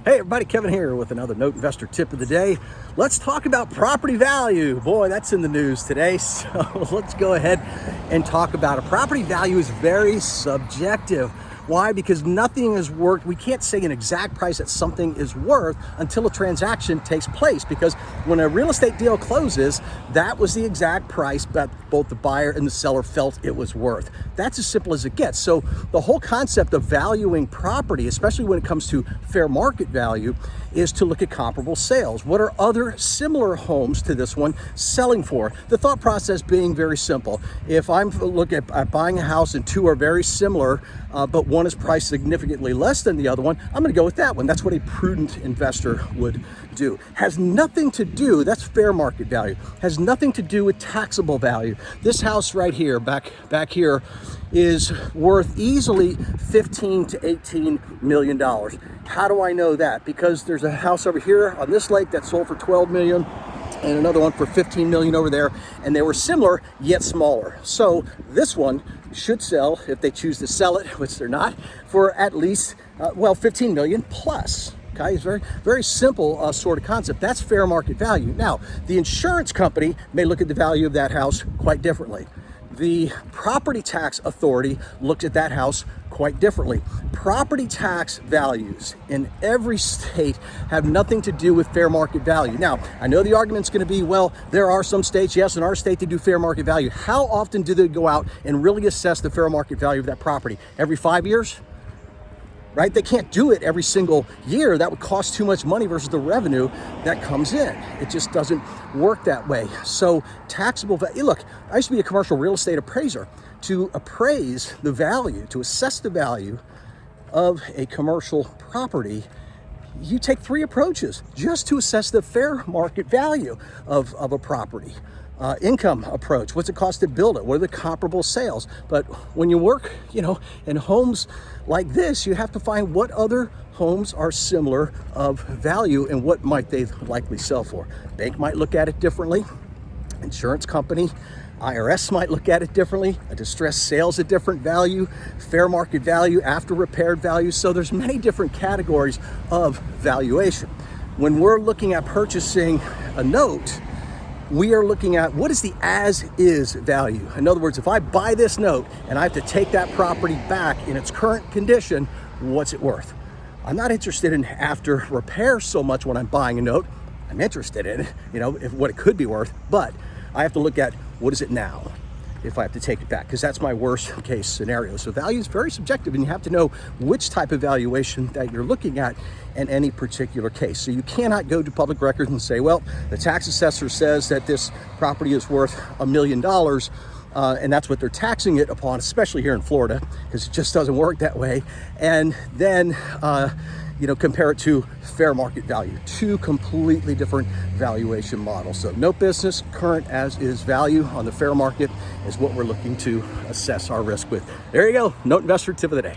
Hey everybody, Kevin here with another Note Investor tip of the day. Let's talk about property value. Boy, that's in the news today. So let's go ahead and talk about it. Property value is very subjective. Why? Because nothing is worth, we can't say an exact price that something is worth until a transaction takes place. Because when a real estate deal closes, that was the exact price that both the buyer and the seller felt it was worth. That's as simple as it gets. So the whole concept of valuing property, especially when it comes to fair market value, is to look at comparable sales. What are other similar homes to this one selling for? The thought process being very simple. If I'm looking at buying a house and two are very similar, but one is priced significantly less than the other one, I'm gonna go with that one. That's what a prudent investor would do. Has nothing to do, that's fair market value, has nothing to do with taxable value. This house right here, back here, is worth easily $15 to $18 million. How do I know that? Because there's a house over here on this lake that sold for 12 million and another one for 15 million over there, and they were similar yet smaller. So this one should sell, if they choose to sell it, which they're not, for at least 15 million plus. Okay, it's very, very simple sort of concept. That's fair market value. Now, the insurance company may look at the value of that house quite differently. The property tax authority looked at that house quite differently. Property tax values in every state have nothing to do with fair market value. Now, I know the argument's going to be, well, there are some states, yes, in our state they do fair market value. How often do they go out and really assess the fair market value of that property? Every 5 years? Right? They can't do it every single year. That would cost too much money versus the revenue that comes in. It just doesn't work that way. So taxable value, look, I used to be a commercial real estate appraiser. To appraise the value, to assess the value of a commercial property, you take three approaches just to assess the fair market value of a property. Income approach, what's it cost to build it? What are the comparable sales? But when you work, in homes like this, you have to find what other homes are similar of value and what might they likely sell for. Bank might look at it differently. Insurance company, IRS might look at it differently. A distressed sale's a different value. Fair market value, after repaired value. So there's many different categories of valuation. When we're looking at purchasing a note, we are looking at what is the as-is value. In other words, if I buy this note and I have to take that property back in its current condition, what's it worth? I'm not interested in after repair so much when I'm buying a note. I'm interested in, what it could be worth, but I have to look at what is it now if I have to take it back, because that's my worst case scenario. So value is very subjective, and you have to know which type of valuation that you're looking at in any particular case. So you cannot go to public records and say, well, the tax assessor says that this property is worth $1 million, and that's what they're taxing it upon, especially here in Florida, because it just doesn't work that way. And then, compare it to fair market value. Two completely different valuation models. So no business, current as is value on the fair market is what we're looking to assess our risk with. There you go, Note Investor tip of the day.